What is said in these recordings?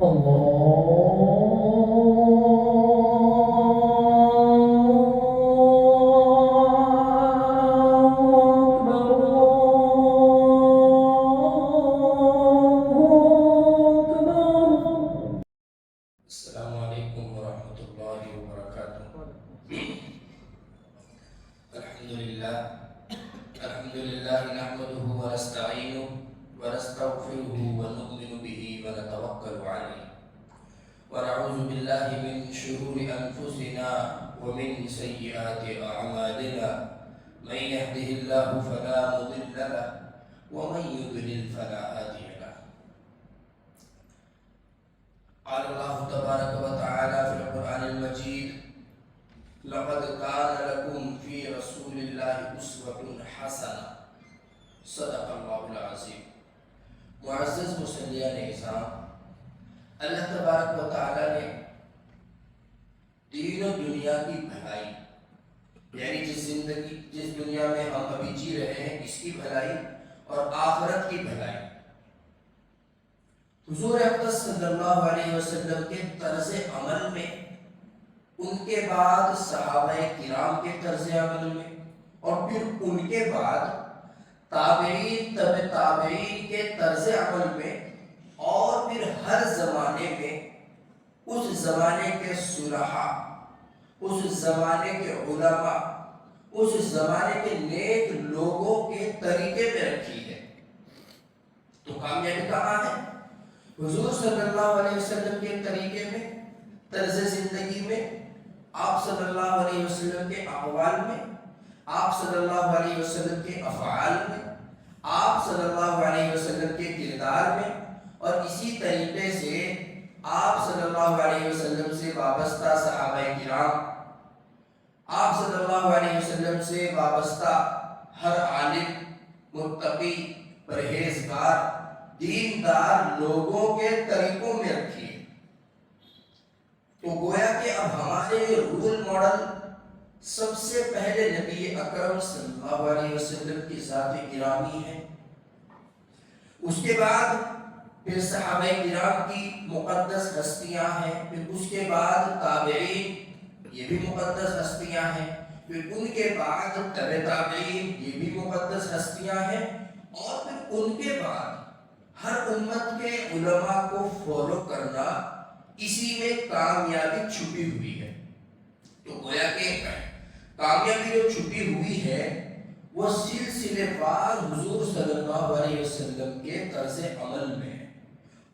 السلام علیکم ورحمۃ اللہ وبرکاتہ۔ الحمدللہ نحمده ونستعینه ونستغفره ونؤمن به ونتوکل علیہ ونعوذ باللہ من شرور انفسنا ومن سیئات اعمالنا من يهده اللہ فلا مضل له ومن يضلل فلا هادی له۔ قال اللہ تبارک وتعالی فی القرآن المجید لقد كان لكم في رسول الله اسوة حسنة صدق اللہ العظیم۔ معزز مسلیان اعظام، اللہ تبارک و تعالی نے دین و دنیا کی بھلائی، یعنی جس دنیا میں ہم ابھی جی رہے ہیں اس کی بھلائی اور آخرت کی بھلائی، حضور اقدس صلی اللہ علیہ وسلم کے طرز عمل میں، ان کے بعد صحابہ کرام کے طرز عمل میں، اور پھر ان کے بعد تابعین تبع تابعین کے طرز عمل میں، اور پھر ہر زمانے میں اس زمانے کے صلحاء، اس زمانے کے علماء، اس زمانے کے نیک لوگوں کے طریقے میں رکھی ہے۔ تو کامیابی کہاں ہے؟ حضور صلی اللہ علیہ وسلم کے طریقے میں، طرز زندگی میں، آپ صلی اللہ علیہ وسلم کے اقوال میں، آپ صلی اللہ علیہ وسلم کے افعال میں، آپ صلی اللہ علیہ وسلم کے کردار میں، اور اسی طریقے سے آپ صلی اللہ علیہ وسلم سے وابستہ صحابہ کرام، آپ صلی اللہ علیہ وسلم سے وابستہ ہر عالم، متقی، پرہیزگار، دیندار لوگوں کے طریقوں میں رکھی ہے۔ تو گویا کہ اب ہمارے رول ماڈل سب سے پہلے نبی اکرم صلی اللہ علیہ وسلم کی ذات گرامی ہے، اس کے بعد پھر صحابہ کرام کی مقدس ہستیاں ہیں، پھر اس کے بعد تابعین، یہ بھی مقدس ہستیاں ہیں، پھر ان کے بعد تبع تابعین، یہ بھی مقدس ہستیاں ہیں، اور پھر ان کے بعد ہر امت کے علماء کو فالو کرنا، اسی میں کامیابی چھپی ہوئی ہے۔ تو گویا کہ کامیابی جو چھپی ہوئی ہے وہ سلسلے وار حضور صلی اللہ علیہ وسلم کے طرز عمل میں ہے۔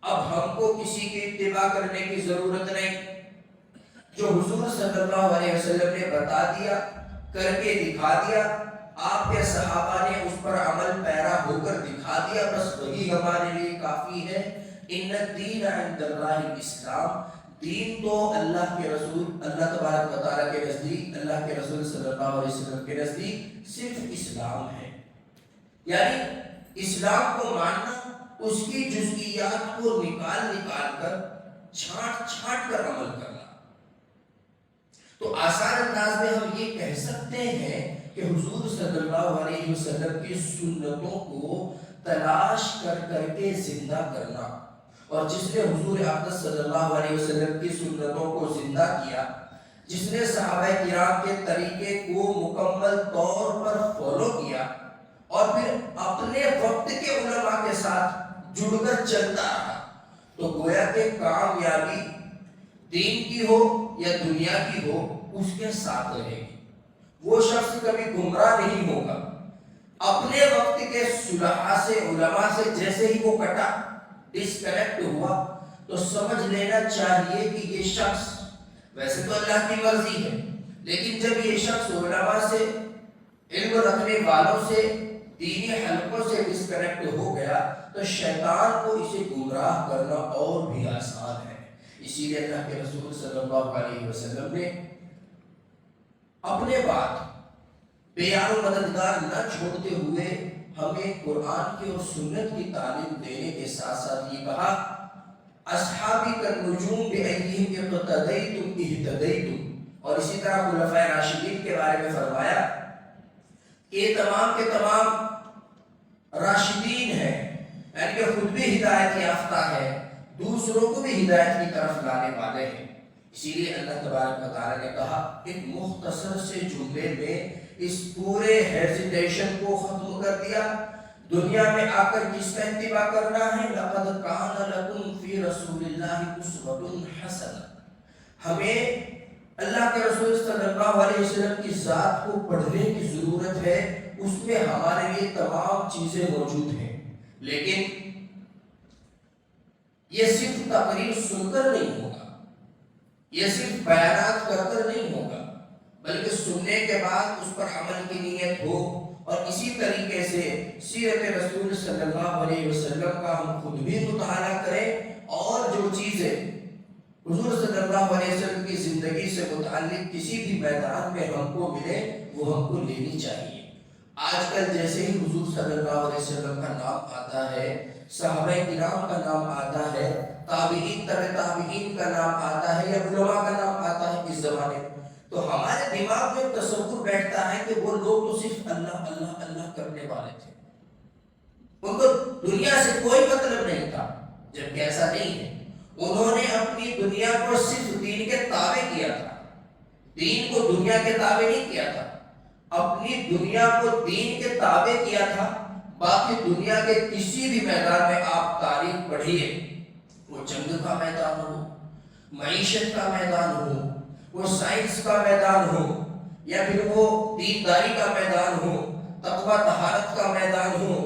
اب ہم کو کسی کی اتباع کرنے کی ضرورت نہیں، جو حضور صلی اللہ علیہ وسلم نے بتا دیا، کر کے دکھا دیا، آپ کے صحابہ نے اس پر عمل پیرا ہو کر دکھا دیا، بس وہی ہمارے لیے کافی ہے۔ ان الدین عند اللہ الاسلام، دین تو اللہ کے رسول، اللہ تبارک و تعالیٰ کے نزدیک، اللہ کے رسول صلی اللہ علیہ وسلم کے نزدیک صرف اسلام ہے، یعنی اسلام کو ماننا، اس کی جزئیات کو نکال کر، چھانٹ کر عمل کرنا۔ تو آسان انداز میں ہم یہ کہہ سکتے ہیں کہ حضور صلی اللہ علیہ وسلم کی سنتوں کو تلاش کر کے زندہ کرنا، اور جس نے حضور اقدس صلی اللہ علیہ وسلم کی سنتوں کو زندہ کیا، جس نے صحابہ کرام کے طریقے کو مکمل طور پر فالو کیا، اور پھر اپنے وقت کے علماء کے ساتھ جڑ کر چلتا رہا، تو گویا کہ کامیابی دین کی ہو یا دنیا کی ہو، اس کے ساتھ رہے گی۔ وہ شخص کبھی گمراہ نہیں ہوگا۔ اپنے وقت کے صلحاء سے، علماء سے جیسے ہی وہ کٹا، ڈسکنیکٹ ہوا، تو سمجھ لینا چاہیے کہ یہ شخص، ویسے تو اللہ کی مرضی ہے، لیکن جب یہ شخص علماء سے، علم رکھنے والوں سے، دینی حلقوں سے ڈسکنیکٹ ہو گیا، تو شیطان کو اسے گمراہ کرنا اور بھی آسان ہے۔ اسی لیے اللہ کے رسول صلی اللہ علیہ وسلم نے اپنے بعد بے یار و مددگار نہ چھوڑتے ہوئے ہمیں قرآن کی اور سنت کی تعلیم دینے کے ساتھ ساتھ یہ کہا، اصحابی کالنجوم بأیہم اقتدیتم اہتدیتم، اور اسی طرح خلفائے راشدین کے بارے میں فرمایا کہ تمام کے تمام راشدین ہیں، یعنی کہ خود بھی ہدایت یافتہ ہے، دوسروں کو بھی ہدایت کی طرف لانے والے ہیں۔ اسی لیے اللہ تبارک و تعالیٰ نے کہا ایک مختصر سے جملے میں اس پورے ہیزیٹیشن کو ختم کر دیا۔ دنیا میں آ کر جس کا اتباع کرنا ہے، لَقَدْ كَانَ لَكُمْ فِي رَسُولِ اللَّهِ أُسْوَةٌ حَسَنَةٌ، ہمیں اللہ کے رسول صلی اللہ علیہ وسلم کی ذات کو پڑھنے کی ضرورت ہے، اس میں ہمارے لیے تمام چیزیں موجود ہیں۔ لیکن یہ صرف تقریر سن کر نہیں ہوگا، یہ صرف بیانات کر کر نہیں ہوگا، بلکہ سننے کے بعد اس پر عمل کی نیت ہو، اور اسی طریقے سے سیرت رسول صلی اللہ علیہ وسلم کا ہم خود بھی مطالعہ کریں، اور جو چیزیں حضور صلی اللہ علیہ وسلم کی زندگی سے متعلق کسی بھی میدان میں ہم کو ملے وہ ہم کو لینی چاہیے۔ آج کل جیسے ہی حضور صلی اللہ علیہ وسلم کا نام آتا ہے، صحابہ کرام کا نام آتا ہے، تابعین تبع تابعین کا نام آتا ہے، یا علماء کا نام آتا ہے اس زمانے میں، تو ہمارے دماغ میں تصور بیٹھتا ہے کہ وہ لوگ تو صرف اللہ اللہ اللہ کرنے والے تھے، ان کو دنیا سے کوئی مطلب نہیں تھا، جبکہ ایسا نہیں ہے۔ انہوں نے اپنی دنیا کو صرف دین کے تابع کیا تھا، دین کو دنیا کے تابع نہیں کیا تھا، اپنی دنیا کو دین کے تابع کیا تھا۔ باقی دنیا کے کسی بھی میدان میں آپ تاریخ پڑھیے، وہ جنگ کا میدان ہو، معیشت کا میدان ہو، وہ سائنس کا میدان ہو، یا پھر وہ دینداری کا میدان ہو، تقوی طہارت کا میدان ہو،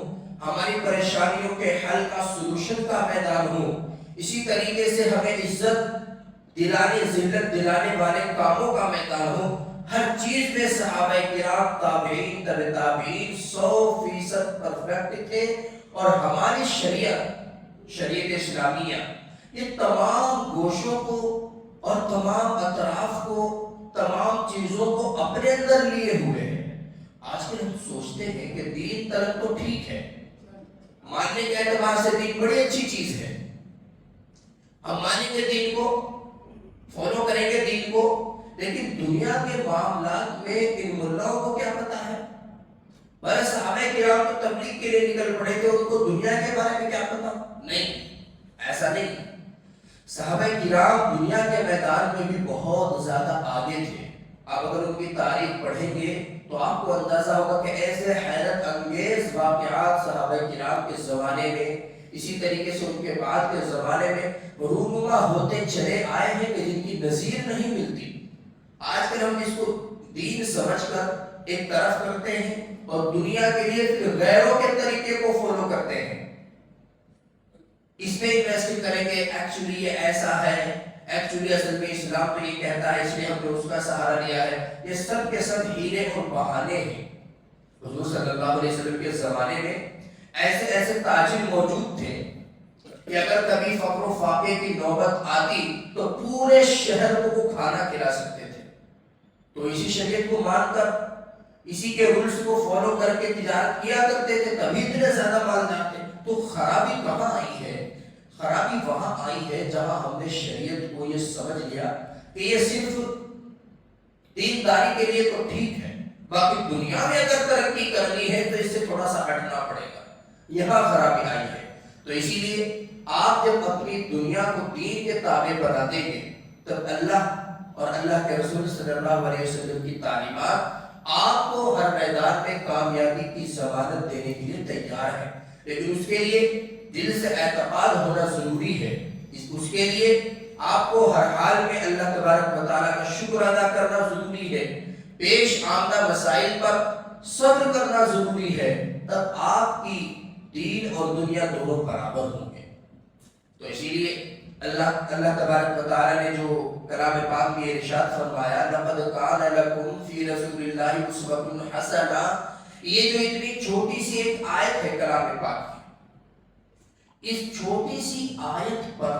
ہماری پریشانیوں کے حل کا سلوشن کا میدان ہو، اسی طریقے سے ہمیں عزت دلانے ذلت دلانے والے کاموں کا میدان ہو، ہر چیز میں صحابہ کرام تابعین تبع تابعین 100% پرفیکٹ تھے، اور ہماری شریعت اسلامیہ یہ تمام گوشوں کو اور تمام اطراف کو، تمام چیزوں کو اپنے اندر لیے ہوئے ہیں۔ آج کل ہم سوچتے ہیں کہ دین طلب تو ٹھیک ہے، ماننے کے اعتبار سے دین بڑی اچھی چیز ہے، ہم مانیں گے دین کو، فالو کریں گے دین کو، لیکن دنیا کے معاملات میں ان ملاؤں کو کیا پتا ہے؟ بڑے صحابہ کرام تو تبلیغ کے لیے نکل پڑے تھے، ان کو دنیا کے بارے میں کیا پتا؟ نہیں، ایسا نہیں۔ صحابہ کرام دنیا کے میدان میں بھی بہت زیادہ آگے تھے۔ آپ اگر ان کی تاریخ پڑھیں گے تو آپ کو اندازہ ہوگا کہ ایسے حیرت انگیز واقعات صحابہ کرام کے زمانے میں، اسی طریقے سے ان کے بعد کے زمانے میں رونما ہوتے چلے آئے ہیں کہ جن کی نظیر نہیں ملتی۔ آج کل ہم اس کو دین سمجھ کر ایک طرف کرتے ہیں، اور دنیا کے لیے پھر غیروں کے طریقے کو فالو کرتے ہیں، اس میں انویسٹ کریں گے، ایکچولی یہ ایسا ہے، ایکچولی اصل میں اسلام تو یہ کہتا ہے، اس لیے ہم نے اس کا سہارا لیا ہے۔ یہ سب کے سب ہیلے اور بہانے ہیں۔ حضور صلی اللہ علیہ وسلم کے زمانے میں ایسے ایسے تاجر موجود تھے کہ اگر کبھی فقر و فاقے کی نوبت آتی تو پورے شہر کو وہ کھانا کھلا سکتے تھے، تو اسی شریعت کو مان کر، اسی کے رولز کو فالو کر کے تجارت کیا کرتے تھے، تبھی اتنے زیادہ مالدار تھے۔ تو خرابی کہاں آئی ہے؟ خرابی وہاں آئی ہے جہاں ہم نے شریعت کو یہ سمجھ لیا کہ یہ صرف دینداری کے لیے تو ٹھیک ہے، باقی دنیا میں اگر ترقی کرنی ہے تو اس سے تھوڑا سا ہٹنا پڑے گا، یہاں خرابی آئی ہے۔ تو اسی لیے آپ جب اپنی دنیا کو دین کے تابع بنا دیں گے، تب اللہ اور اللہ کے رسول صلی اللہ علیہ وسلم کی تعلیمات آپ کو ہر میدان میں کامیابی کی ضمانت دینے کے لیے تیار ہے، لیکن اس کے لیے دل سے اعتقاد ہونا ضروری ہے۔ اس کے لیے آپ کو ہر حال میں اللہ تبارک و تعالیٰ کا شکر ادا کرنا ضروری ہے، پیش آمدہ مسائل پر صبر کرنا ضروری ہے، تب آپ کی دین اور دنیا دونوں برابر ہوں گے۔ تو اسی لیے اللہ تبارک و تعالیٰ نے جو کلام پاک میں ارشاد فرمایا، لَقَدْ كَانَ لَكُمْ فِي رَسُولِ اللَّهِ أُسْوَةٌ حَسَنَةٌ، یہ جو اتنی چھوٹی سی ایک آیت ہے کلام پاک کی، اس چھوٹی سی آیت پر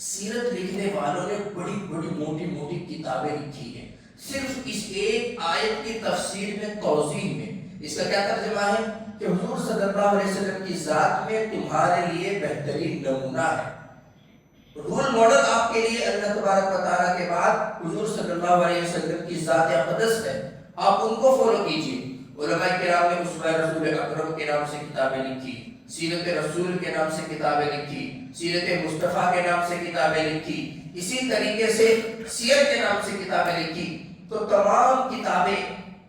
سیرت لکھنے والوں نے بڑی بڑی موٹی موٹی کتابیں لکھی ہیں، صرف اس ایک آیت کی تفسیر میں، توضیح میں۔ اس کا کیا ترجمہ ہے کہ حضور صلی اللہ علیہ وسلم کی ذات میں تمہارے لیے بہترین نمونہ ہے، رول ماڈل آپ کے لیے اللہ تبارک و تعالیٰ کے بعد حضور صلی اللہ علیہ وسلم کی ذات اقدس ہے، آپ ان کو فالو کیجیے۔ علماء کرام نے اسوہ رسول اکرم کے نام سے کتابیں لکھی، سیرت رسول کے نام سے کتابیں لکھی، سیرت مصطفیٰ کے نام سے کتابیں لکھی، اسی طریقے سے سیر کے نام سے کتابیں لکھی. تو تمام کتابیں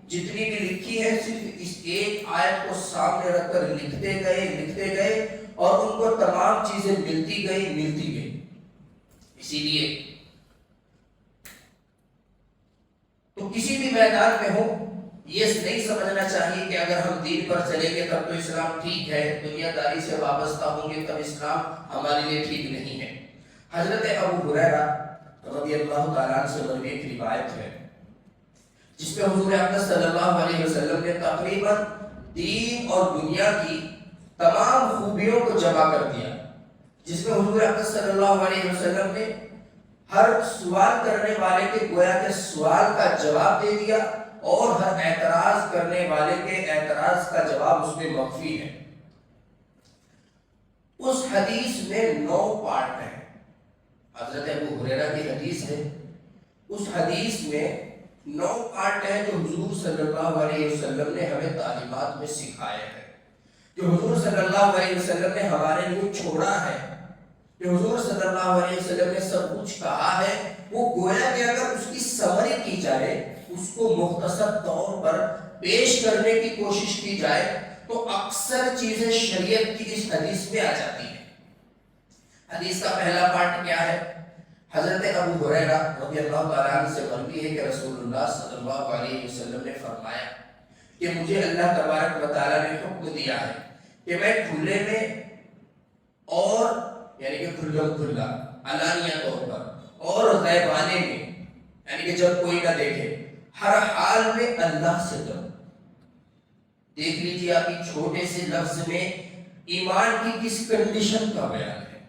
جتنی بھی لکھی ہے صرف اس ایک آیت کو سامنے رکھ کر لکھتے گئے اور ان کو تمام چیزیں ملتی گئی. اسی لیے تو کسی بھی میدان میں ہو یہ نہیں سمجھنا چاہیے کہ اگر ہم دین پر چلیں گے تب تو اسلام ٹھیک ہے، دنیا داری سے وابستہ ہوں گے تب اسلام ہمارے لیے ٹھیک نہیں ہے. حضرت ابو ہریرہ رضی اللہ تعالیٰ عنہ سے مروی ایک روایت ہے جس میں حضور اقدس صلی اللہ علیہ وسلم نے تقریباً دین اور دنیا کی تمام خوبیوں کو جمع کر دیا، جس میں حضور اقدس صلی اللہ علیہ وسلم نے ہر سوال کرنے والے کے گویا کے سوال کا جواب دے دیا اور ہر اعتراض کرنے والے کے اعتراض کا جواب اس میں مخفی ہے. اس حدیث میں 9 پارٹ ہیں. حضرت ابو ہریرہ کی حدیث ہے، اس حدیث میں 9 پارٹ ہیں جو حضور صلی اللہ علیہ وسلم نے ہمیں تعلیمات میں سکھایا ہے، جو حضور صلی اللہ علیہ وسلم نے ہمارے لیے چھوڑا ہے، جو حضور صلی اللہ علیہ وسلم نے سب کچھ کہا ہے. وہ گویا کہ اگر اس کی سمری کی جائے، اس کو مختصر طور پر پیش کرنے کی کوشش کی جائے تو اکثر چیزیں شریعت کی اس حدیث میں آ جاتی ہیں. حدیث کا پہلا پارٹ کیا ہے؟ حضرت ابو ہریرہ رضی اللہ تعالیٰ عنہ سے مروی ہے کہ رسول اللہ صلی اللہ علیہ وسلم نے فرمایا کہ مجھے اللہ تبارک و تعالیٰ نے حکم دیا ہے کہ میں کھلے میں اور یعنی کہ کھلا علانیہ طور پر اور غیبانے میں یعنی کہ جب کوئی نہ دیکھے ہر حال میں اللہ سے ڈرو. دیکھ لیجیے آپ کی چھوٹے سے لفظ میں ایمان کی کس کنڈیشن کا بیان ہے.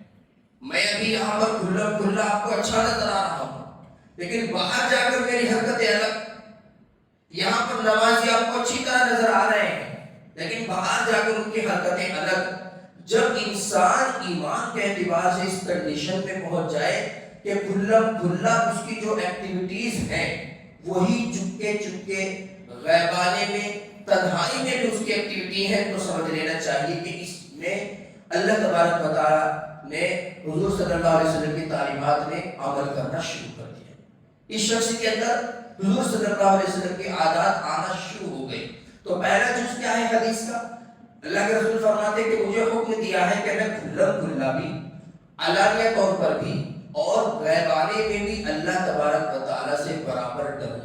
میں ابھی یہاں پر کھلا آپ کو اچھا نظر آ رہا ہوں لیکن باہر جا کر میری حرکتیں الگ. یہاں پر نمازی آپ کو اچھی طرح نظر آ رہے ہیں لیکن باہر جا کر ان کی حرکتیں الگ. جب انسان ایمان کے اعتبار سے اس کنڈیشن میں پہنچ جائے کہ کھلا اس کی جو ایکٹیویٹیز ہیں وہی چپکے غیبانے میں تنہائی میں جو اس کی ایکٹیویٹی ہے تو سمجھ لینا چاہیے کہ اس میں اللہ تبارک و تعالی نے حضور صلی اللہ علیہ وسلم کی تعلیمات میں عمل کرنا شروع کر دیا. اس شخص کے اندر حضور صلی اللہ علیہ وسلم کی عادات آنا شروع ہو گئی. تو پہلا جز کیا ہے حدیث کا؟ اللہ کے رسول فرماتے ہیں کہ مجھے حکم دیا ہے کہ میں کھلا بھی علانیہ طور پر بھی اور غیبانے میں بھی اللہ تبارک و تعالیٰ سے برابر ڈروں.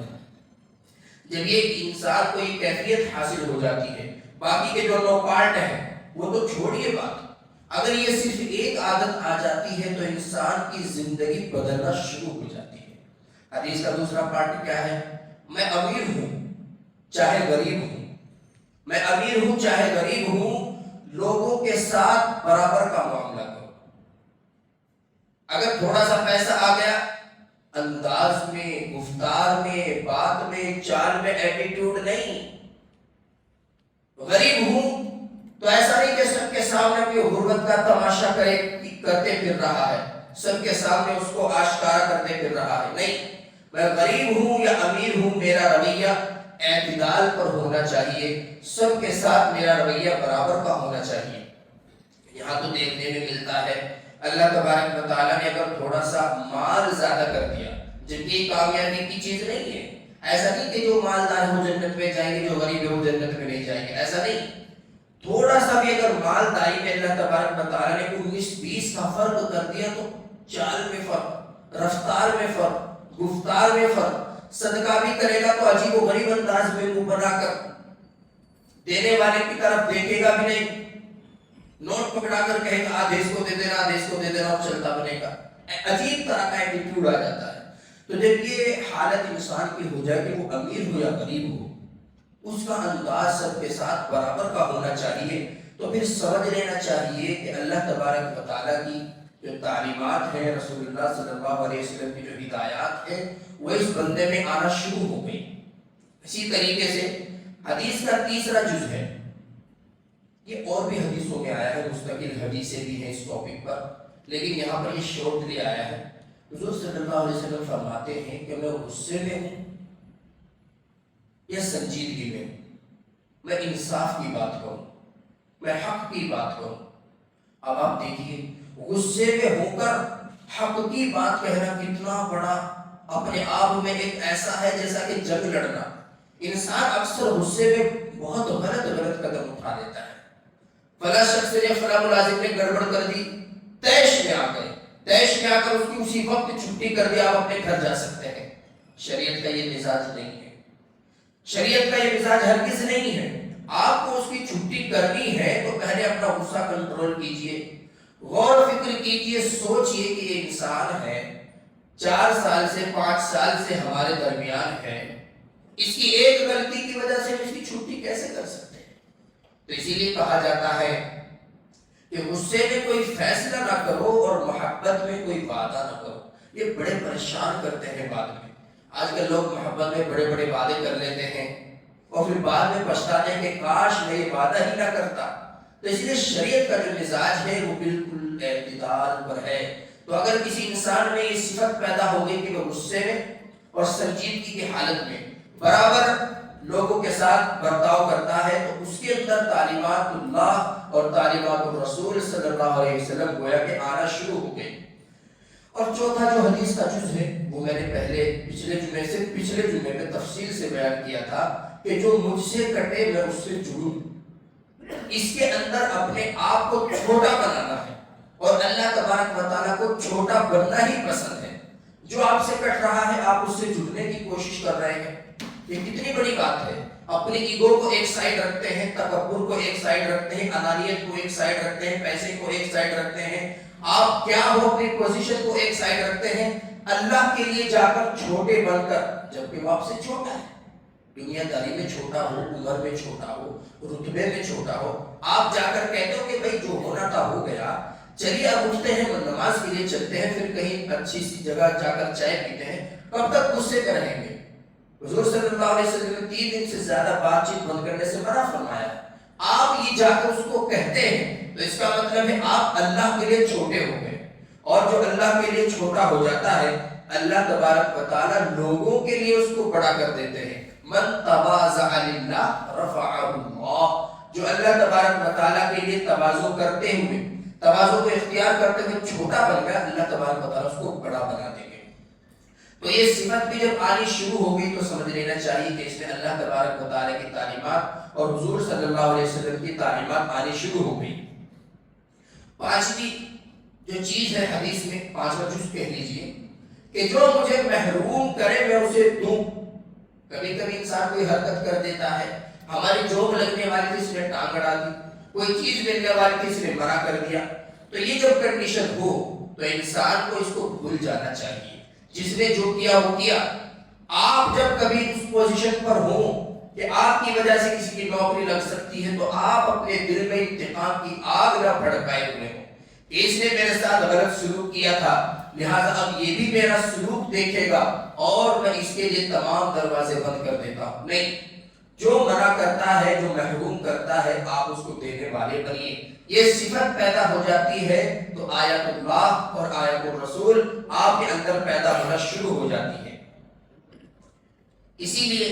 جب یہ انسان کو یہ کیفیت حاصل ہو جاتی ہے باقی کے جو 9 پارٹ ہیں وہ تو چھوڑیے بات، اگر یہ صرف ایک عادت آ جاتی ہے تو انسان کی زندگی بدلنا شروع ہو جاتی ہے. حدیث کا دوسرا پارٹ کیا ہے؟ میں امیر ہوں چاہے غریب ہوں، میں امیر ہوں چاہے غریب ہوں، لوگوں کے ساتھ برابر کا معاملہ کرو. اگر تھوڑا سا پیسہ آ گیا انداز میں، گفتار میں، بات میں، چال میں ایٹیٹیوڈ نہیں. غریب ہوں تو ایسا نہیں کہ سب کے سامنے کوئی غربت کا تماشا کرتے پھر رہا ہے، سب کے سامنے اس کو آشکارا کرتے پھر رہا ہے. نہیں، میں غریب ہوں یا امیر ہوں، میرا رویہ اعتدال پر ہونا چاہیے، سب کے ساتھ میرا رویہ برابر کا ہونا چاہیے. یہاں تو دیکھنے میں ملتا ہے اللہ تبارک و تعالیٰ نے اگر تھوڑا سا مال زیادہ کر دیا جبکہ کامیابی کی چیز نہیں ہے. ایسا نہیں کہ جو مالدار ہے وہ جنت میں جائیں گے، جو غریب ہے وہ جنت میں نہیں جائیں گے، ایسا نہیں. تھوڑا سا بھی اگر مالداری میں اللہ تبارک و تعالیٰ نے 19-20 کا فرق کر دیا تو چال میں فرق، رفتار میں فرق، گفتار میں فرق. صدقہ بھی کرے گا تو عجیب و غریب انداز میں منہ بنا کر دینے والے کی طرف دیکھے گا بھی نہیں، نوٹ پکڑا کر کہے گا آدھے اس کو دے دینا، آدھے اس کو دے دینا اور چلتا بنے گا. عجیب طرح کا ایٹیٹیوڈ آ جاتا ہے. تو جب یہ حالت انسان کی ہو جائے کہ وہ امیر ہو یا غریب ہو اس کا انداز سب کے ساتھ برابر کا ہونا چاہیے، تو پھر سمجھ لینا چاہیے کہ اللہ تبارک و تعالیٰ کی جو تعلیمات ہیں، رسول اللہ صلی اللہ علیہ وسلم کی جو ہدایات ہیں وہ اس بندے میں آنا شروع ہو گئی. اسی طریقے سے حدیث کا تیسرا جز ہے، یہ اور بھی حدیثوں میں آیا ہے، مستقل حدیثیں بھی ہیں اس ٹاپک پر، لیکن یہاں پر یہ شارٹلی آیا ہے. حضور صلی اللہ علیہ وسلم فرماتے ہیں کہ میں غصے میں ہوں یا سنجیدگی میں ہوں، میں انصاف کی بات کروں. میں حق کی بات کروں۔ اب آپ دیکھیے غصے میں ہو کر حق کی بات کہنا کتنا بڑا اپنے آپ میں ایک ایسا ہے جیسا کہ جنگ لڑنا۔ انسان اکثر غصے میں بہت غلط قدم اٹھا دیتا ہے۔ فلاں شخص نے فلاں ملازم نے گڑبڑ کر دی، تیش میں آ کر اس کی اسی وقت چھٹی کر دی، آپ اپنے گھر جا سکتے ہیں۔ شریعت کا یہ مزاج نہیں ہے، شریعت کا یہ مزاج ہرگز نہیں ہے۔ آپ کو اس کی چھٹی کرنی ہے تو پہلے اپنا غصہ کنٹرول کیجئے، غور و فکر کیجئے، سوچئے کہ یہ انسان ہے 4 سال سے 5 سال سے ہمارے درمیان ہے، اس کی ایک غلطی کی وجہ سے اس کی چھٹی کیسے کر سکتے ہیں؟ تو اسی لیے کہا جاتا ہے کہ غصے میں کوئی فیصلہ نہ کرو اور محبت میں کوئی وعدہ نہ کرو۔ یہ بڑے پریشان کرتے ہیں بعد میں۔ آج کل لوگ محبت میں بڑے بڑے وعدے کر لیتے ہیں اور پھر بعد میں پچھتاتے ہیں کہ کاش میں یہ وعدہ ہی نہ کرتا۔ تو اس لیے شریعت کا جو مزاج ہے وہ بالکل اعتدال پر ہے۔ تو اگر کسی انسان میں یہ صفت پیدا ہو گئی کہ وہ غصے میں اور سنجیدگی کی حالت میں برابر لوگوں کے ساتھ برتاؤ کرتا ہے تو اس کے اندر تعلیمات اللہ اور تعلیمات الرسول صلی اللہ علیہ وسلم گویا کہ آنا شروع ہو گئی۔ اور چوتھا جو حدیث کا جز ہے وہ میں نے پچھلے جمعے میں تفصیل سے بیان کیا تھا کہ جو مجھ سے کٹے میں اس سے جڑوں۔ اس کے اندر اپنے آپ کو چھوٹا بنانا ہے اور اللہ تبارک و تعالیٰ کو چھوٹا بننا ہی پسند ہے۔ جو آپ سے کٹ رہا ہے آپ اس سے جڑنے کی کوشش کر رہے ہیں، یہ کتنی بڑی بات ہے۔ اپنی ایگو کو ایک سائیڈ رکھتے ہیں، تکبر کو ایک سائیڈ رکھتے ہیں، انانیت کو ایک سائیڈ رکھتے ہیں، پیسے کو ایک سائیڈ رکھتے ہیں، آپ کیا ہو اپنی پوزیشن کو ایک سائیڈ رکھتے ہیں، اللہ کے لیے جا کر چھوٹے بن کر، جبکہ وہ آپ سے چھوٹا ہے، دنیا داری میں چھوٹا ہو، عمر میں چھوٹا ہو، رتبے میں چھوٹا ہو، آپ جا کر کہتے ہو کہ بھائی جو ہونا تھا ہو گیا، چلیے اب اٹھتے ہیں نماز کے لیے چلتے ہیں، پھر کہیں اچھی سی جگہ جا کر چائے پیتے ہیں، کب تک غصے میں رہیں گے؟ حضور صلی اللہ علیہ وسلم نے 3 دن سے زیادہ بات چیت بند کرنے سے منع فرمایا۔ آپ یہ جا کر اس کو کہتے ہیں تو اس کا مطلب ہے آپ اللہ کے لیے چھوٹے ہو گئے، اور جو اللہ کے لیے چھوٹا ہو جاتا ہے اللہ تبارک و تعالیٰ لوگوں کے لیے اس کو بڑا کر دیتے ہیں۔ من تواضع للہ رفعہ اللہ، جو اللہ تبارک و تعالیٰ کے لیے تواضع کرتے ہوئے، تواضع کو اختیار کرتے ہوئے چھوٹا بن گیا، اللہ تبارک و تعالیٰ اس کو بڑا بنا دیں گے۔ تو یہ صفت بھی جب آنی شروع ہو گئی تو سمجھ لینا چاہیے کہ اس میں اللہ تبارک و تعالیٰ کی تعلیمات اور حضور صلی اللہ علیہ وسلم کی تعلیمات آنی شروع ہو گئی۔ 5ویں جو چیز ہے حدیث میں، 5واں جز کہہ لیجئے کہ جو مجھے محروم کرے میں اسے دوں۔ کبھی کبھی انسان کوئی حرکت کر دیتا ہے، ہماری جوب لگنے والی تھی اس نے ٹانگ اڑا دی، کوئی چیز ملنے والی تھی اس نے منع کر دیا۔ تو یہ جب کنڈیشن ہو تو انسان کو اس کو بھول جانا چاہیے، جس نے جو کیا وہ کیا۔ آپ جب کبھی اس پوزیشن پر ہوں کہ آپ کی وجہ سے کسی کی نوکری لگ سکتی ہے تو آپ اپنے دل میں انتقام کی آگ نہ بھڑکائے ہوئے ہوں کہ اس نے میرے ساتھ غلط سلوک کیا تھا، لہٰذا اب یہ بھی میرا سلوک دیکھے گا اور میں اس کے لیے تمام دروازے بند کر دیتا ہوں۔ نہیں، جو منع کرتا ہے، جو محروم کرتا ہے، آپ اس کو دینے والے بنیے۔ یہ صفت پیدا ہو جاتی ہے تو آیات اللہ اور آیات الرسول آپ کے اندر پیدا ہونا شروع ہو جاتی ہے۔ اسی لیے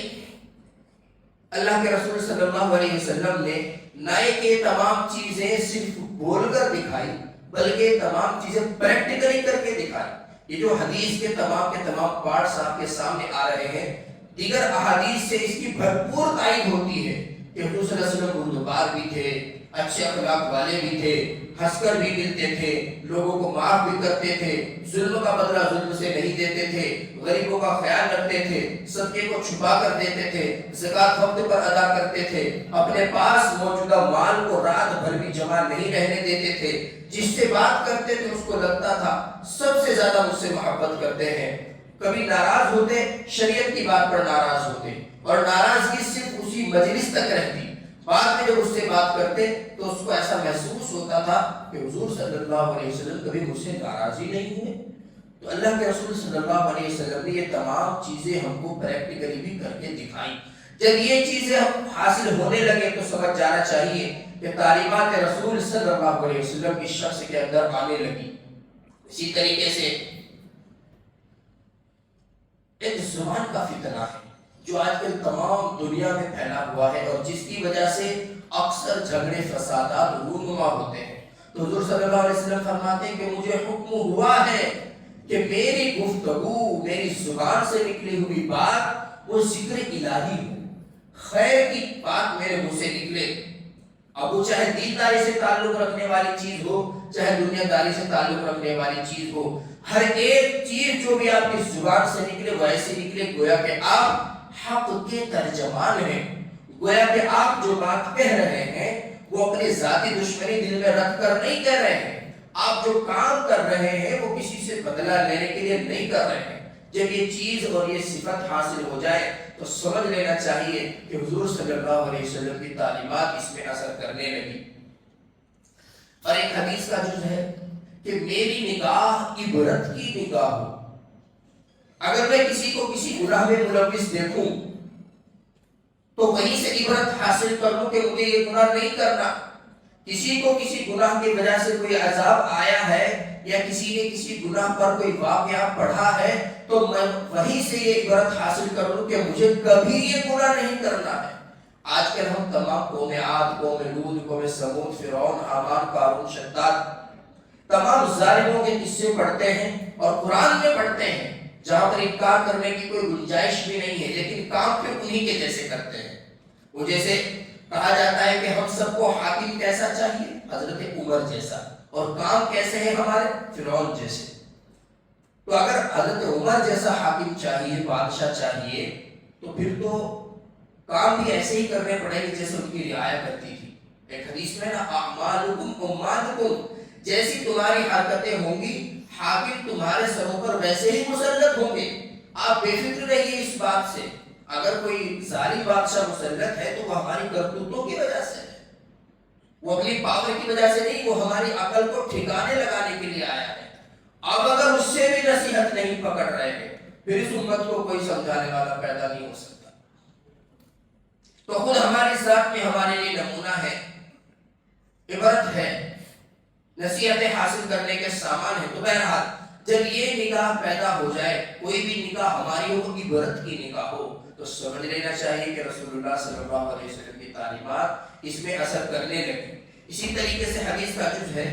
اللہ کے رسول صلی اللہ علیہ وسلم نے نہ کہ تمام چیزیں صرف بول کر دکھائی بلکہ تمام چیزیں پریکٹیکلی کر کے دکھائی۔ یہ جو حدیث کے تمام پارٹس آپ کے سامنے آ رہے ہیں، دیگر احادیث سے اس کی بھرپور تائید ہوتی ہے کہ حضور صلی اللہ علیہ وسلم بردبار بھی تھے، اچھے اخلاق والے بھی تھے، ہنس کر بھی ملتے تھے، لوگوں کو معاف بھی کرتے تھے، ظلم کا بدلہ ظلم سے نہیں دیتے تھے، غریبوں کا خیال رکھتے تھے، صدقے کو چھپا کر دیتے تھے، زکوٰۃ وقت پر ادا کرتے تھے، اپنے پاس موجودہ مال کو رات بھر بھی جمع نہیں رہنے دیتے تھے، جس سے بات کرتے تھے اس کو لگتا تھا سب سے زیادہ مجھ سے محبت کرتے ہیں۔ کبھی ناراض ہوتے شریعت کی بات پر ناراض ہوتے اور ناراضگی صرف اسی مجلس تک رہتی، بعد میں جب اس سے بات کرتے تو اس کو ایسا محسوس ہوتا تھا کہ حضور صلی اللہ علیہ وسلم کبھی مجھ سے ناراض ہی نہیں ہوئے۔ تو اللہ کے رسول صلی اللہ علیہ وسلم نے یہ تمام چیزیں ہم کو پریکٹیکلی بھی کر کے دکھائیں۔ جب یہ چیزیں ہم حاصل ہونے لگے تو سمجھ جانا چاہیے کہ تعلیمات رسول صلی اللہ علیہ وسلم اس شخص کے اندر آنے لگی۔ اسی طریقے سے ایک زبان کا فتنہ ہے جو آج کل تمام دنیا میں پھیلا ہوا ہے اور جس کی وجہ سے اکثر جھگڑے فسادات رونما ہوتے ہیں. تو حضور صلی اللہ علیہ وسلم فرماتے ہیں کہ مجھے حکم ہوا ہے کہ میری گفتگو، میری زبان سے نکلی ہوئی بات وہ ذکر الہی ہو، خیر کی بات میرے منہ سے نکلے. اب وہ چاہے دینداری سے تعلق رکھنے والی چیز ہو، چاہے دنیا داری سے تعلق رکھنے والی چیز ہو، ہر ایک چیز جو بھی آپ کی زبان سے نکلے وہ ایسے نکلے گویا کہ آپ حق کے ترجمان ہیں، گویا کہ آپ جو بات کہہ رہے ہیں وہ اپنی ذاتی دشمنی دل میں رکھ کر نہیں کہہ رہے ہیں. آپ جو کام کر رہے ہیں وہ کسی سے بدلہ لینے کے لیے نہیں کر رہے ہیں. جب یہ چیز اور یہ صفت حاصل ہو جائے تو سمجھ لینا چاہیے کہ حضور صلی اللہ علیہ وسلم کی تعلیمات اس میں اثر کرنے لگی. اور ایک حدیث کا جز ہے کہ میری نگاہ عبرت کی نگاہ ہو. اگر میں کسی کو کسی گناہ میں ملوث دیکھوں تو وہیں سے عبرت حاصل کر لوں کہ مجھے یہ گناہ نہیں کرنا. کسی کو کسی گناہ کی وجہ سے کوئی عذاب آیا ہے یا کسی نے کسی گناہ پر کوئی واقعہ پڑھا ہے تو میں وہیں سے یہ عبرت حاصل کر لوں کہ مجھے کبھی یہ گناہ نہیں کرنا ہے. آج کل ہم تمام قوم عاد، قوم لوط، قوم ثمود، فرعون، حامان، قارون، شداد، تمام ظالموں کے قصے پڑھتے ہیں اور قرآن میں پڑھتے ہیں جہاں پر انکار کرنے کی کوئی گنجائش بھی نہیں ہے، لیکن کام پھر انہی کے جیسے کرتے ہیں. وہ جیسے کہا جاتا ہے کہ ہم سب کو حاکم کیسا چاہیے؟ حضرت عمر جیسا. اور کام کیسے ہیں ہمارے؟ فرعون جیسے. تو اگر حضرت عمر جیسا حاکم چاہیے، بادشاہ چاہیے، تو پھر تو کام بھی ایسے ہی کرنے پڑیں گے جیسے ان کی رعایا کرتی تھی. ایک حدیث میں نا اعمالکم امالکم، جیسی تمہاری حرکتیں ہوں گی حاکم تمہارے سروں پر ویسے ہی مسلط ہوں گے. آپ بے فکر رہیے اس بات سے. اگر کوئی ظالم بادشاہ مسلط ہے تو وہ ہماری کرتوتوں کی وجہ سے ہے، وہ اپنی پاور کی وجہ سے نہیں، وہ ہماری عقل کو ٹھکانے لگانے کے لیے آیا ہے. اب اگر اس سے بھی نصیحت نہیں پکڑ رہے ہیں پھر اس امت کو کوئی سمجھانے والا پیدا نہیں ہو سکتا. تو خود ہماری ذات میں ہمارے لیے نمونہ ہے، عبرت ہے، نصیحتیں حاصل کرنے کے سامان ہے. تو بہرحال جب یہ نگاہ پیدا ہو جائے، کوئی بھی نگاہ ہماری ہو، عبرت کی نگاہ ہو، تو سمجھ لینا چاہیے کہ رسول اللہ صلی اللہ علیہ وسلم کی تعلیمات اس میں اثر کرنے لگی. اسی طریقے سے حدیث کا جز ہے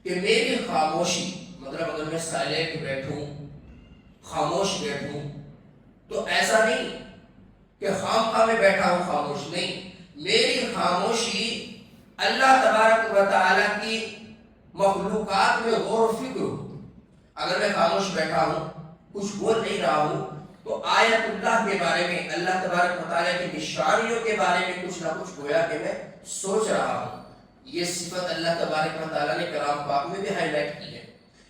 کہ میری خاموشی، مطلب اگر میں سائلنٹ بیٹھوں، خاموش بیٹھوں، تو ایسا نہیں کہ خام خواہ میں بیٹھا ہوں خاموش، نہیں. میری خاموشی اللہ تبارک و تعالیٰ کی مخلوقات میں غور و فکر ہو. اگر میں خاموش بیٹھا ہوں، کچھ بول نہیں رہا ہوں، تو آیت اللہ کے بارے میں، اللہ تبارک و تعالیٰ کی نشانیوں کے بارے میں کچھ نہ کچھ گویا کہ میں سوچ رہا ہوں. یہ صفت اللہ تبارک و تعالیٰ نے کلام پاک میں بھی ہائی لائٹ کی ہے.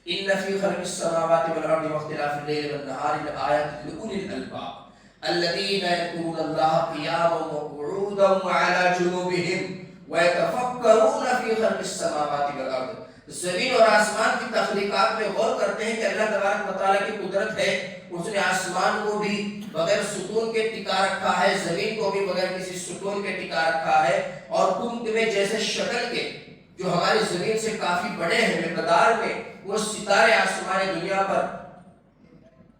ان فی خلق السماوات والارض واختلاف اللیل والنہار لآیات لأولی الالباب الذین یذکرون اللہ قیاما وقعودا وعلی جنوبہم وَيَتَفَكَّرُونَ فِي خَلْقِ السَّمَاوَاتِ وَالْأَرْضِ. زمین اور آسمان کی تخلیقات میں غور کرتے ہیں کہ اللہ تبارک و تعالیٰ کی قدرت ہے. اس نے آسمان کو بھی بغیر ستون کے ٹکا رکھا ہے، زمین کو بھی بغیر کسی ستون کے ٹکا رکھا ہے، اور تم میں جیسے شکل کے جو ہماری زمین سے کافی بڑے ہیں مقدار میں، وہ ستارے آسمان دنیا پر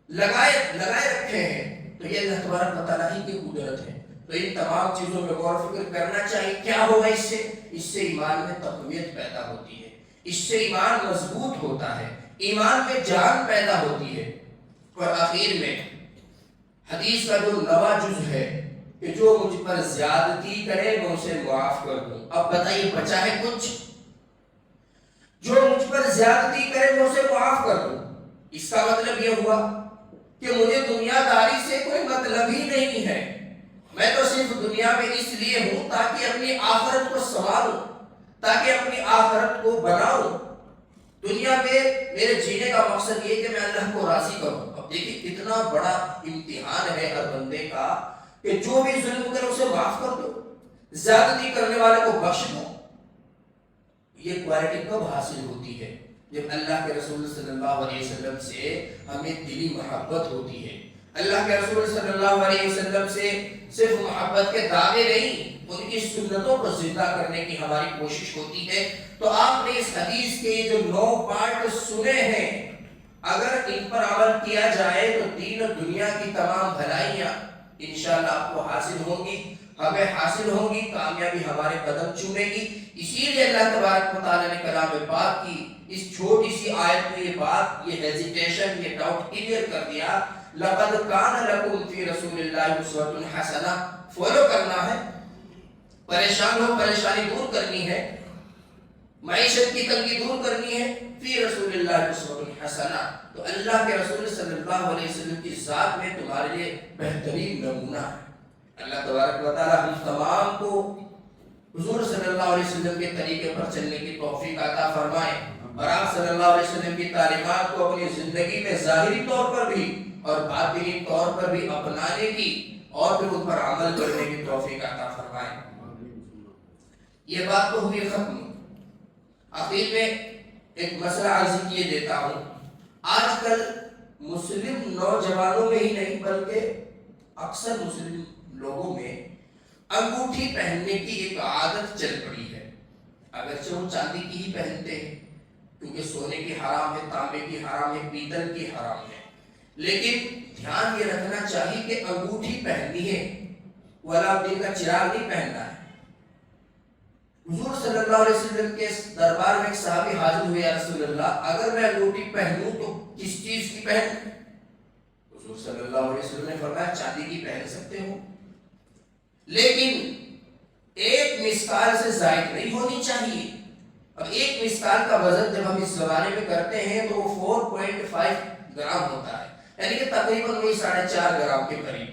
لگائے رکھے ہیں. تو یہ اللہ تبارک و تعالیٰ ہی کی قدرت ہے. تو ان تمام چیزوں میں غور و فکر کرنا چاہیے. کیا ہوگا اس سے ایمان میں تقویت پیدا ہوتی ہے، اس سے ایمان مضبوط ہوتا ہے، ایمان میں جان پیدا ہوتی ہے. اور آخر میں حدیث کا جو نواں جز ہے کہ جو مجھ پر زیادتی کرے میں اسے معاف کر دوں. اب بتائیے بچا ہے کچھ؟ جو مجھ پر زیادتی کرے میں اسے معاف کر دوں. اس کا مطلب یہ ہوا کہ مجھے دنیا داری سے کوئی مطلب ہی نہیں ہے. میں تو صرف دنیا میں اس لیے ہوں تاکہ اپنی آخرت کو سنواروں، تاکہ اپنی آخرت کو بناؤں. دنیا میں میرے جینے کا مقصد یہ کہ میں اللہ کو راضی کروں. اب دیکھیں کتنا بڑا امتحان ہے ہر بندے کا کہ جو بھی ظلم کرے اسے معاف کر دو، زیادتی کرنے والے کو بخش دو. یہ کوالٹی کب حاصل ہوتی ہے؟ جب اللہ کے رسول صلی اللہ علیہ وسلم سے ہمیں دلی محبت ہوتی ہے. اللہ کے رسول صلی اللہ علیہ وسلم سے صرف محبت کے دعوے نہیں، ان کی سنتوں کو زندہ کرنے کی ہماری کوشش ہوتی ہے. تو آپ نے اس حدیث کے جو 9 پارٹ سنے ہیں، اگر ان پر عمل کیا جائے تو دین و دنیا کی تمام بھلائیاں انشاءاللہ آپ کو حاصل ہوں گی. ہمیں حاصل ہوں گی، کامیابی ہمارے قدم چومے گی۔ اسی لیے اللہ تبارک و تعالیٰ نے کلام پاک کی اس چھوٹی سی آیت میں یہ بات، یہ ہیزیٹیشن، یہ ڈاؤٹ کلیئر کر دیا، لَقَدْ كَانَ لَكُمْ فِي رَسُولِ اللَّهِ أُسْوَةٌ حَسَنَةٌ۔ فالو کرنا ہے، پریشان ہو پریشانی دور کرنی ہے، معیشت کی تنگی دور کرنی ہے، فی رسول اللہ اسوۃ حسنہ، تو اللہ کے رسول صلی اللہ علیہ وسلم کی ذات میں تمہارے لیے بہترین نمونہ ہے۔ اللہ تبارک و تعالی ہم تمام کو حضور صلی اللہ علیہ وسلم کے طریقے پر چلنے کی توفیق عطا فرمائے، اور آپ صلی اللہ علیہ وسلم کی تعلیمات کو اپنی زندگی میں ظاہری طور پر بھی اور باطنی طور پر بھی اپنانے کی اور پھر ان پر عمل کرنے کی توفیق عطا فرمائے۔ یہ بات تو ہوئی ختم۔ آخر میں ایک مسئلہ عرض کیے دیتا ہوں، آج کل مسلم نوجوانوں میں ہی نہیں بلکہ اکثر مسلم لوگوں میں انگوٹھی پہننے کی ایک عادت چل پڑی ہے۔ اگرچہ وہ چاندی کی ہی پہنتے ہیں کیونکہ سونے کی حرام ہے، تانبے کی حرام ہے، پیتل کی حرام ہے، لیکن دھیان یہ رکھنا چاہیے کہ انگوٹھی پہننی ہے، علاؤالدین کا چراغ نہیں پہننا ہے۔ حضور صلی اللہ علیہ وسلم کے دربار میں ایک صحابی حاضر ہوئے، یا رسول اللہ اگر میں انگوٹھی پہنوں تو کس چیز کی پہن؟ حضور صلی اللہ علیہ وسلم نے فرمایا چاندی کی پہن سکتے ہو، لیکن ایک مسکال سے زائد نہیں ہونی چاہیے۔ اب ایک مسکال کا وزن جب ہم اس زمانے میں کرتے ہیں تو وہ 4.5 گرام ہوتا ہے، یعنی کہ تقریباً وہی 4.5 گرام کے قریب،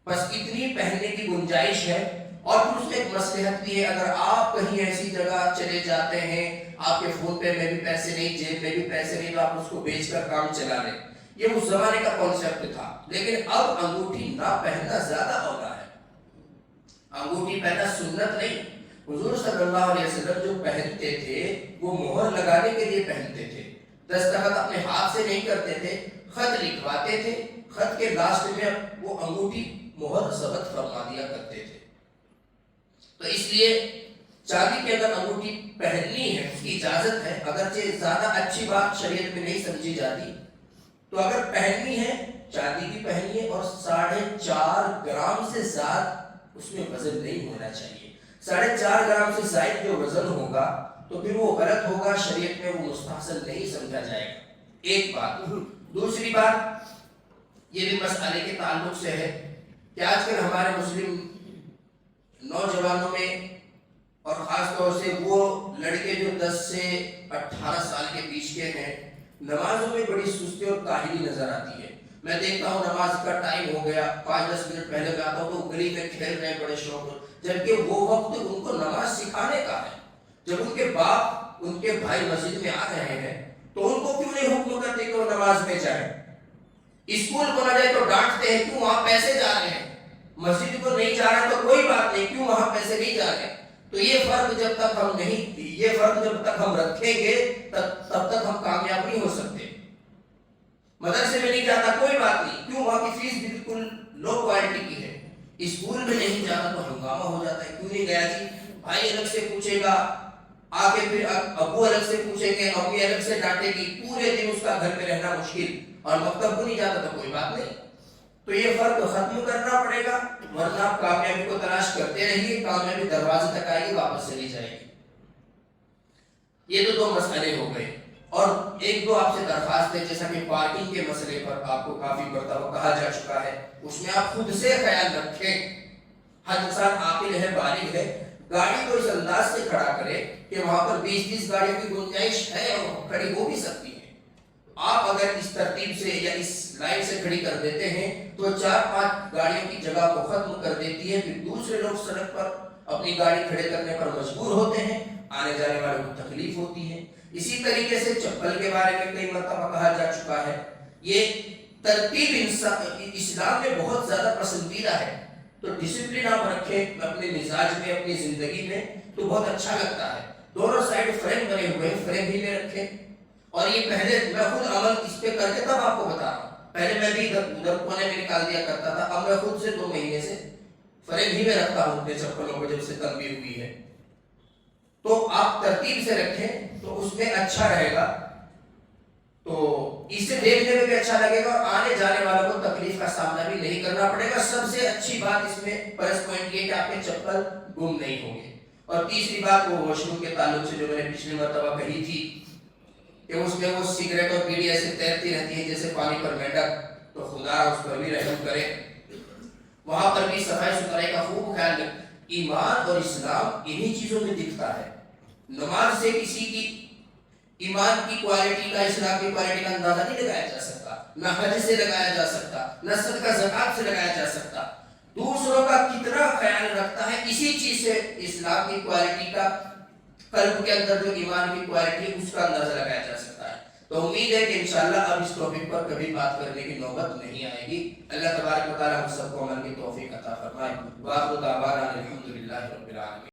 بس اتنی پہننے کی گنجائش ہے۔ اور پھر اس میں ایک مصلحت بھی ہے، اگر آپ کہیں ایسی جگہ چلے جاتے ہیں، آپ کے فون پے میں بھی پیسے نہیں، جیب میں بھی پیسے نہیں، تو آپ اس کو بیچ کر کام چلا لیں، یہ اس زمانے کا کانسیپٹ تھا۔ لیکن اب انگوٹھی نہ پہننا زیادہ اولا ہے، انگوٹھی پہننا سنت نہیں۔ حضور صلی اللہ علیہ وسلم جو پہنتے تھے وہ مہر لگانے کے لیے پہنتے تھے، دستخط اپنے ہاتھ سے نہیں کرتے تھے، خط لکھواتے تھے، خط کے لاسٹ میں وہ انگوٹھی مہر ثبت فرما دیا کرتے تھے۔ تو اس لیے چاندی کے اگر انگوٹھی پہننی ہے اس کی اجازت ہے، اگرچہ زیادہ اچھی بات شریعت میں نہیں سمجھی جاتی، تو اگر پہننی ہے چاندی کی پہنیے، اور 4.5 گرام سے زائد اس میں وزن نہیں ہونا چاہیے۔ 4.5 گرام سے زائد جو وزن ہوگا تو پھر وہ غلط ہوگا، شریعت میں وہ مستحسن نہیں سمجھا جائے گا، ایک بات۔ دوسری بات یہ بھی مسئلے کے تعلق سے ہے کہ آج کل ہمارے مسلم نوجوانوں میں، اور خاص طور سے وہ لڑکے جو 10 سے 18 سال کے بیچ کے ہیں، نمازوں میں بڑی سستی اور کاہلی نظر آتی ہے۔ میں دیکھتا ہوں نماز کا ٹائم ہو گیا، 5-10 منٹ پہلے میں آتا ہوں تو گلی میں کھیل رہے ہیں بڑے شوق، جبکہ وہ وقت ان کو نماز سکھانے کا ہے۔ جب ان کے باپ ان کے بھائی مسجد میں آ رہے ہیں تو ان کو کیوں نہیں حکم کرتے کہ وہ نماز میں جائیں؟ اسکول کو نہ جائے تو ڈانٹتے ہیں، کیوں وہاں پیسے جا رہے ہیں؟ مسجد کو نہیں جا رہے تو کوئی بات نہیں، کیوں وہاں پیسے نہیں جا رہے؟ تو یہ فرق جب تک ہم نہیں، یہ فرق جب تک ہم رکھیں گے تب تک ہم کامیاب نہیں ہو سکتے۔ مدرسے میں نہیں جاتا کوئی بات نہیں، کیوں وہاں کی فیس بالکل لو کوالٹی کی ہے۔ اسکول میں نہیں جاتا تو ہنگامہ ہو جاتا ہے، کیوں نہیں گیا جی؟ بھائی الگ سے پوچھے گا، آگے پھر ابو الگ سے پوچھیں گے، امی الگ سے ڈانٹے گی، پورے دن اس کا گھر میں رہنا مشکل، اور مکتب کو نہیں جاتا تو کوئی بات نہیں۔ تو یہ فرق ختم کرنا پڑے گا، ورنہ آپ کامیابی کو تلاش کرتے رہیے، کامیابی دروازے تک آئے گی، واپس چلی جائے گی۔ یہ تو 2 مسئلے ہو گئے، اور ایک دو آپ سے درخواست ہے، جیسا کہ پارکنگ کے مسئلے پر آپ کو کافی مرتبہ کہا جا چکا ہے، اس میں آپ خود سے خیال رکھیں۔ ہر انسان عاقل ہے، بالغ ہے، گاڑی کو اس انداز سے کھڑا کرے کہ وہاں پر 20-30 گاڑیوں کی گنجائش ہے اور کھڑی ہو بھی سکتی ہے۔ آپ اگر اس ترتیب سے یا اس لائن سے کھڑی کر دیتے ہیں تو 4-5 گاڑیوں کی جگہ کو ختم کر دیتی ہے، پھر دوسرے لوگ سڑک پر اپنی گاڑی کھڑے کرنے پر مجبور ہوتے ہیں، آنے جانے والوں کو تکلیف ہوتی ہے۔ اسی طریقے سے چپل کے بارے میں کئی مرتبہ کہا جا چکا ہے، یہ ترتیب اسلام میں بہت زیادہ پسندیدہ ہے، تو ڈسپلن آپ رکھیں اپنے مزاج میں، اپنی زندگی میں، تو بہت اچھا لگتا ہے۔ دونوں سائڈ فریم بنے ہوئے ہیں، فریم بھی میں رکھیں، اور یہ پہلے میں خود عمل اس پہ کر کے تب آپ کو بتا رہا ہوں، پہلے میں بھی ادھر کونے میں نکال دیا کرتا تھا، اب میں خود سے 2 مہینے سے فریم ہی میں رکھتا ہوں اپنے چپلوں کو، جب سے تنبیہ ہوئی ہے۔ تو آپ ترتیب سے رکھیں تو اس میں اچھا رہے گا۔ تو اسے دیکھنے میں بھی اچھا لگے گا اور آنے جانے والوں کو تکلیف کا سامنا بھی نہیں کرنا پڑے گا. سب سے اچھی بات اس میں پلس پوائنٹ یہ کہ آپ کے چپل گم نہیں ہوں گے. اور تیسری بات وہ واش روم کے تعلق سے جو میں نے پچھلی مرتبہ کہی تھی کہ اس میں وہ سگریٹ اور بیڑی ایسے تیرتی رہتی ہے جیسے پانی پر مینڈک, تو خدا اس پر بھی رحم کرے. وہاں پر بھی صفائی ستھرائی کا خوب خیال رکھیں. ایمان اور اسلام انہی چیزوں میں دکھتا ہے. نماز سے کسی کی ایمان کی کوالٹی کا, اسلام کی کوالٹی کا اندازہ نہیں لگایا جا سکتا, نہ حج سے لگایا جا سکتا, نہ صدقہ زکات سے لگایا جا سکتا. دوسروں کا کتنا خیال رکھتا ہے اسی چیز سے اسلام کی کوالٹی کا, قلب کے اندر جو ایمان کی کوالٹی ہے اس کا اندازہ لگایا جا سکتا ہے. تو امید ہے کہ انشاءاللہ اب اس ٹاپک پر کبھی بات کرنے کی نوبت نہیں آئے گی. اللہ تبارک و تعالی ہم سب کو عمل کی توفیق عطا فرمائے. وآخر دعوانا الحمدللہ رب العالمین.